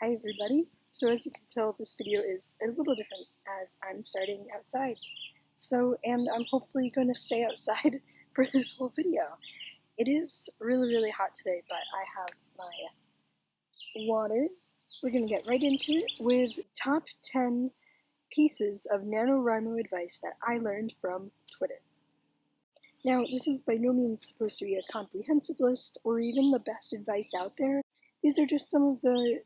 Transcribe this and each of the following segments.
Hi everybody! So as you can tell, this video is a little different as I'm starting outside. And I'm hopefully going to stay outside for this whole video. It is really hot today, but I have my water. We're going to get right into it with top 10 pieces of NaNoWriMo advice that I learned from Twitter. Now, this is by no means supposed to be a comprehensive list or even the best advice out there. These are just some of the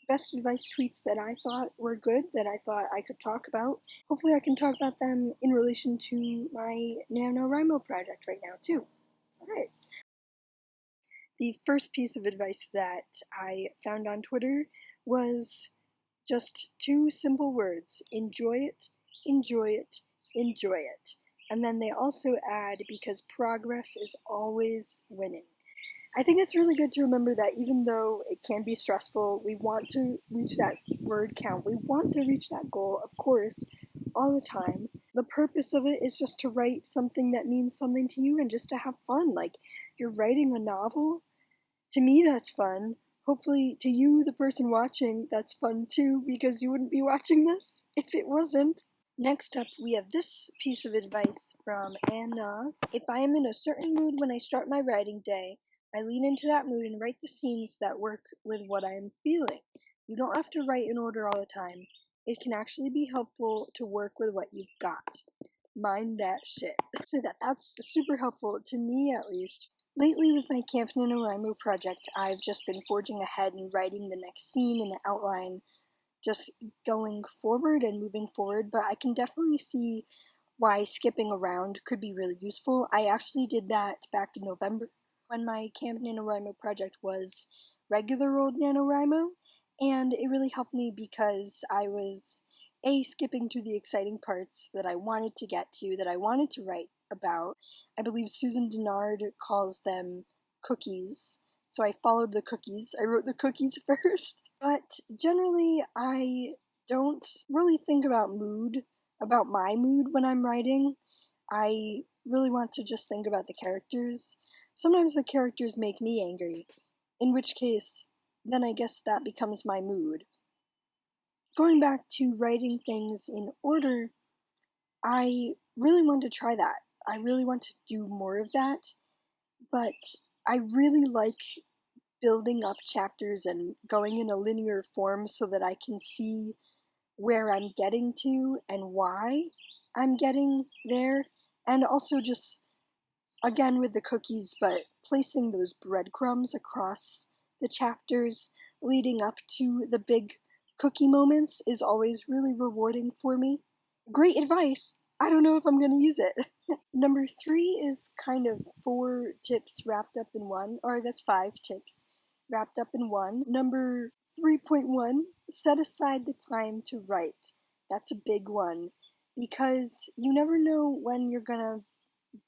best advice tweets that I thought were good, that I thought I could talk about. Hopefully I can talk about them in relation to my NaNoWriMo project right now too. Alright. The first piece of advice that I found on Twitter was just two simple words: enjoy it, enjoy it, enjoy it. And then they also add, because progress is always winning. I think it's really good to remember that even though it can be stressful, we want to reach that word count. We want to reach that goal, of course, all the time. The purpose of it is just to write something that means something to you and just to have fun. Like, you're writing a novel. To me, that's fun. Hopefully, to you, the person watching, that's fun too, because you wouldn't be watching this if it wasn't. Next up, we have this piece of advice from Anna. If I am in a certain mood when I start my writing day, I lean into that mood and write the scenes that work with what I am feeling. You don't have to write in order all the time. It can actually be helpful to work with what you've got. Mind that shit. I'd say that's super helpful, to me at least. Lately, with my Camp NaNoWriMo project, I've just been forging ahead and writing the next scene and the outline, just going forward and moving forward, but I can definitely see why skipping around could be really useful. I actually did that back in November when my Camp NaNoWriMo project was regular old NaNoWriMo, and it really helped me because I was skipping to the exciting parts that I wanted to get to, that I wanted to write about. I believe Susan Denard calls them cookies, so I followed the cookies. I wrote the cookies first. But generally, I don't really think about my mood when I'm writing. I really want to just think about the characters. Sometimes the characters make me angry, in which case, then I guess that becomes my mood. Going back to writing things in order, I really want to try that. I really want to do more of that, but I really like building up chapters and going in a linear form so that I can see where I'm getting to and why I'm getting there, and also just, again with the cookies, but placing those breadcrumbs across the chapters leading up to the big cookie moments is always really rewarding for me. Great advice! I don't know if I'm going to use it. Number 3 is kind of 4 tips wrapped up in one, or I guess 5 tips wrapped up in one. Number 3.1, set aside the time to write. That's a big one, because you never know when you're gonna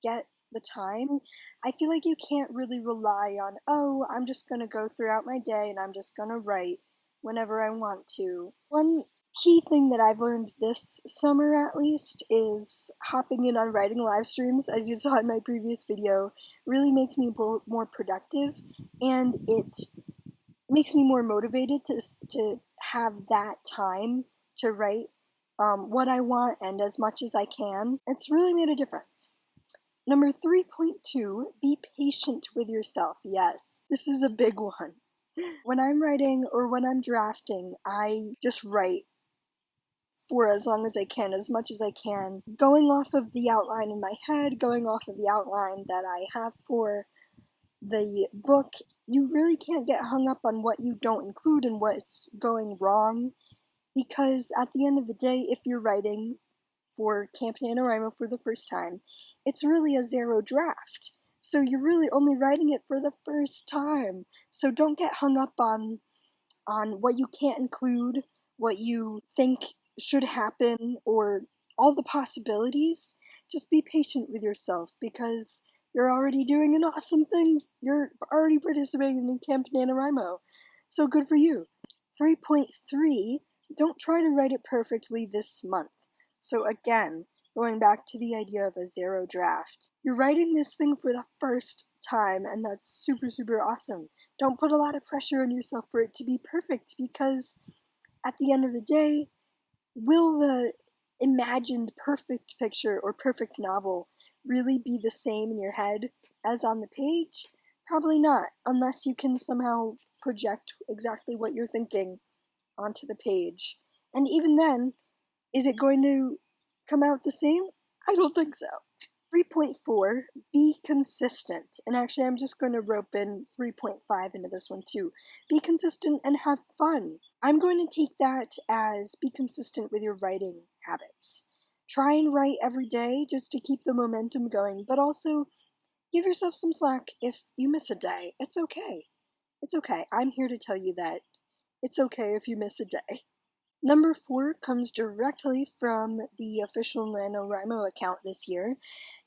get the time. I feel like you can't really rely on, oh, I'm just gonna go throughout my day and I'm just gonna write whenever I want to. One key thing that I've learned this summer, at least, is hopping in on writing live streams, as you saw in my previous video, really makes me more productive, and it makes me more motivated to have that time to write what I want and as much as I can. It's really made a difference. Number 3.2, be patient with yourself. Yes, this is a big one. When I'm writing or when I'm drafting, I just write for as long as I can, as much as I can, going off of the outline in my head, going off of the outline that I have for the book. You really can't get hung up on what you don't include and what's going wrong, because at the end of the day, if you're writing for Camp NaNoWriMo for the first time, it's really a zero draft. So you're really only writing it for the first time. So don't get hung up on what you can't include, what you think should happen, or all the possibilities. Just be patient with yourself, because you're already doing an awesome thing. You're already participating in Camp NaNoWriMo. So good for you. 3.3, don't try to write it perfectly this month. So again, going back to the idea of a zero draft, you're writing this thing for the first time, and that's super, super awesome. Don't put a lot of pressure on yourself for it to be perfect, because at the end of the day, will the imagined perfect picture or perfect novel really be the same in your head as on the page? Probably not, unless you can somehow project exactly what you're thinking onto the page. And even then, is it going to come out the same? I don't think so. 3.4, be consistent. And actually, I'm just going to rope in 3.5 into this one too. Be consistent and have fun. I'm going to take that as be consistent with your writing habits. Try and write every day just to keep the momentum going, but also give yourself some slack if you miss a day. It's okay. It's okay. I'm here to tell you that it's okay if you miss a day. Number 4 comes directly from the official NaNoWriMo account this year.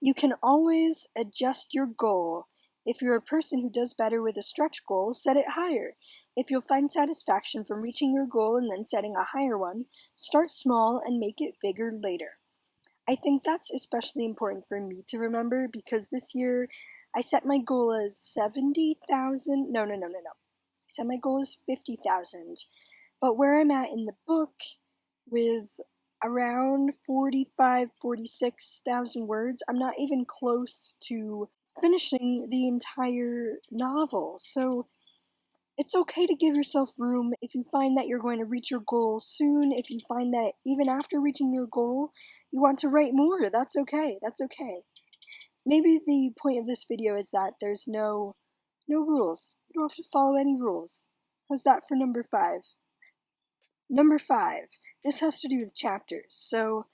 You can always adjust your goal. If you're a person who does better with a stretch goal, set it higher. If you'll find satisfaction from reaching your goal and then setting a higher one, start small and make it bigger later. I think that's especially important for me to remember, because this year I set my goal as 70,000. No. I set my goal as 50,000. But where I'm at in the book, with around 46,000 words, I'm not even close to finishing the entire novel. So it's okay to give yourself room. If you find that you're going to reach your goal soon, if you find that even after reaching your goal, you want to write more, that's okay. That's okay. Maybe the point of this video is that there's no rules. You don't have to follow any rules. How's that for number 5? Number 5, this has to do with chapters. So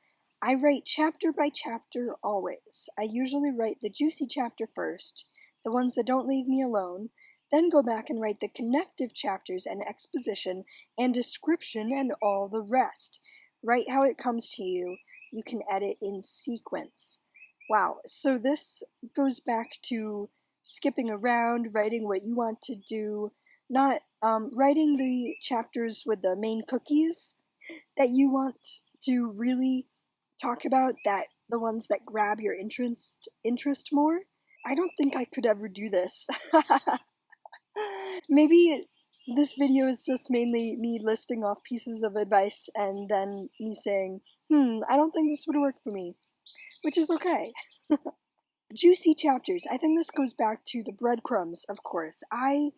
I write chapter by chapter always. I usually write the juicy chapter first, the ones that don't leave me alone, then go back and write the connective chapters and exposition and description and all the rest. Write how it comes to you. You can edit in sequence. Wow, so this goes back to skipping around, writing what you want to do, not writing the chapters with the main cookies that you want to really talk about, that the ones that grab your interest more. I don't think I could ever do this. Maybe this video is just mainly me listing off pieces of advice and then me saying, I don't think this would work for me, which is okay. Juicy chapters. I think this goes back to the breadcrumbs, of course. I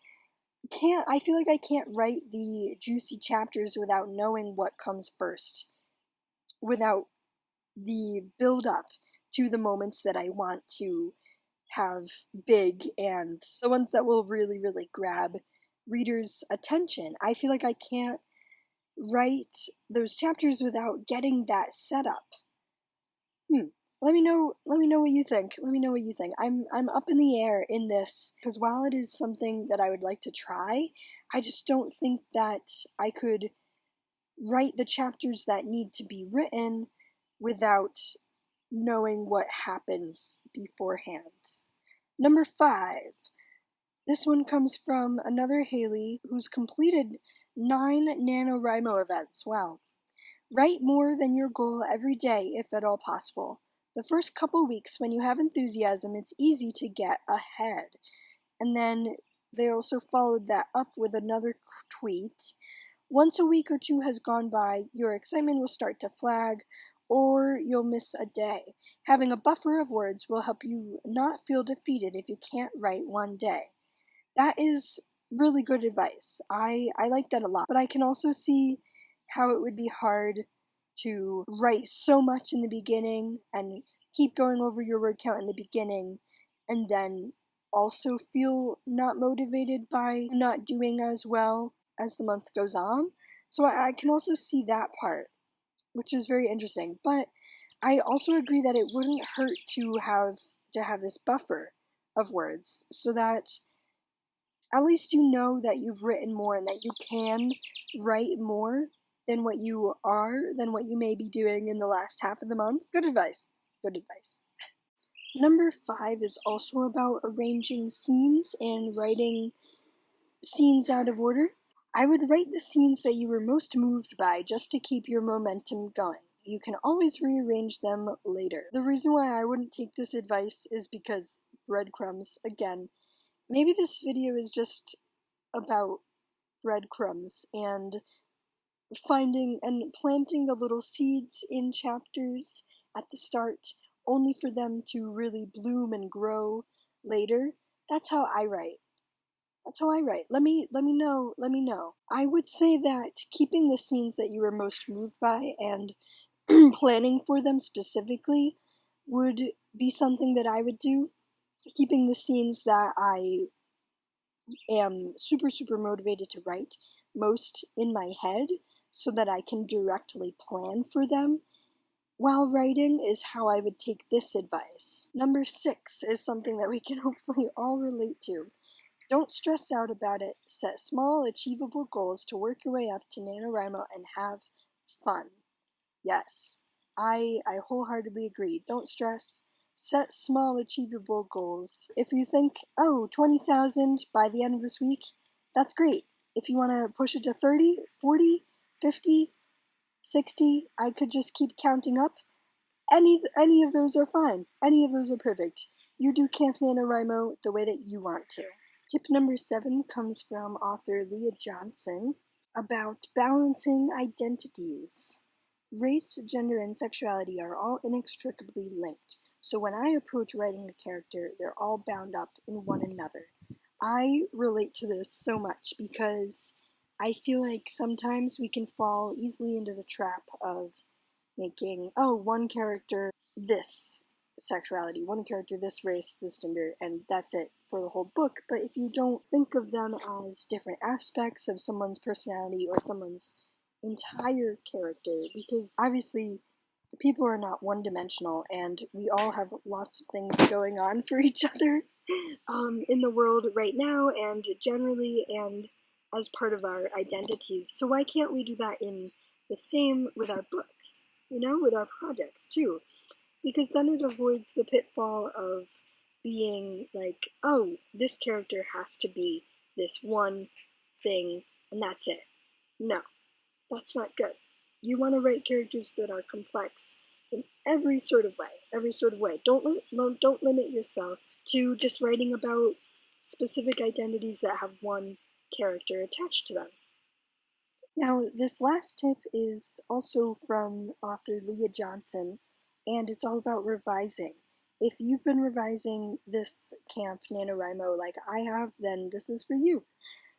feel like I can't write the juicy chapters without knowing what comes first, without the build up to the moments that I want to have big and the ones that will really, really grab readers' attention. I feel like I can't write those chapters without getting that set up. Let me know what you think. Let me know what you think. I'm up in the air in this, because while it is something that I would like to try, I just don't think that I could write the chapters that need to be written without knowing what happens beforehand. Number 5. This one comes from another Haley who's completed 9 NaNoWriMo events. Wow. Write more than your goal every day if at all possible. The first couple weeks when you have enthusiasm, it's easy to get ahead. And then they also followed that up with another tweet. Once a week or two has gone by, your excitement will start to flag, or you'll miss a day. Having a buffer of words will help you not feel defeated if you can't write one day. That is really good advice. I like that a lot, but I can also see how it would be hard to write so much in the beginning and keep going over your word count in the beginning, and then also feel not motivated by not doing as well as the month goes on. So I can also see that part, which is very interesting. But I also agree that it wouldn't hurt to have this buffer of words, so that at least you know that you've written more and that you can write more than what you may be doing in the last half of the month. Good advice. Good advice. Number 5 is also about arranging scenes and writing scenes out of order. I would write the scenes that you were most moved by just to keep your momentum going. You can always rearrange them later. The reason why I wouldn't take this advice is because breadcrumbs again. Maybe this video is just about breadcrumbs and finding and planting the little seeds in chapters at the start, only for them to really bloom and grow later. That's how I write. That's how I write. Let me know. I would say that keeping the scenes that you were most moved by and planning for them specifically would be something that I would do. Keeping the scenes that I am super motivated to write most in my head so that I can directly plan for them while writing is how I would take this advice. Number 6 is something that we can hopefully all relate to. Don't stress out about it. Set small, achievable goals to work your way up to NaNoWriMo and have fun. Yes, I wholeheartedly agree. Don't stress. Set small, achievable goals. If you think, oh, 20,000 by the end of this week, that's great. If you want to push it to 30, 40, 50, 60, I could just keep counting up. Any of those are fine. Any of those are perfect. You do Camp NaNoWriMo the way that you want to. Tip number 7 comes from author Leah Johnson about balancing identities. Race, gender, and sexuality are all inextricably linked, so when I approach writing a character, they're all bound up in one another. I relate to this so much because I feel like sometimes we can fall easily into the trap of making, one character this sexuality, one character this race, this gender, and that's it for the whole book. But if you don't think of them as different aspects of someone's personality or someone's entire character, because obviously people are not one-dimensional and we all have lots of things going on for each other in the world right now and generally and as part of our identities. So why can't we do that in the same with our books, with our projects too? Because then it avoids the pitfall of being like, oh, this character has to be this one thing and that's it. No, that's not good. You want to write characters that are complex in every sort of way. Don't limit yourself to just writing about specific identities that have one character attached to them. Now, this last tip is also from author Leah Johnson, and it's all about revising. If you've been revising this Camp NaNoWriMo like I have, then this is for you.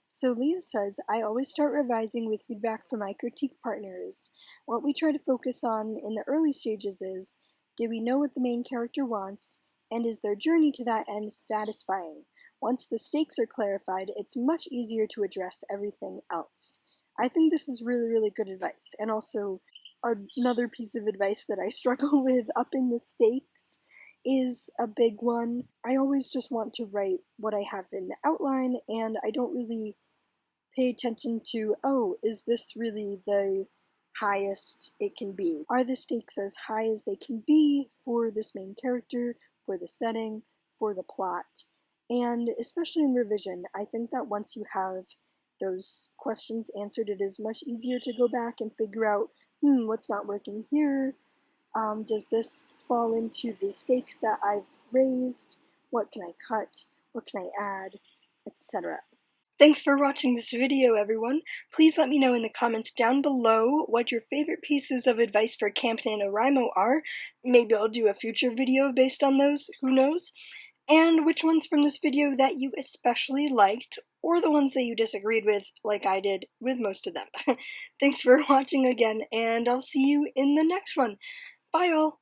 So Leah says, I always start revising with feedback from my critique partners. What we try to focus on in the early stages is, do we know what the main character wants, and is their journey to that end satisfying? Once the stakes are clarified, it's much easier to address everything else. I think this is really good advice, and also another piece of advice that I struggle with, upping the stakes is a big one. I always just want to write what I have in the outline, and I don't really pay attention to, is this really the highest it can be? Are the stakes as high as they can be for this main character, for the setting, for the plot? And especially in revision, I think that once you have those questions answered, it is much easier to go back and figure out, what's not working here? Does this fall into the stakes that I've raised? What can I cut? What can I add? Etc. Thanks for watching this video, everyone. Please let me know in the comments down below what your favorite pieces of advice for Camp NaNoWriMo are. Maybe I'll do a future video based on those, who knows? And which ones from this video that you especially liked, or the ones that you disagreed with, like I did with most of them. Thanks for watching again, and I'll see you in the next one. Bye all!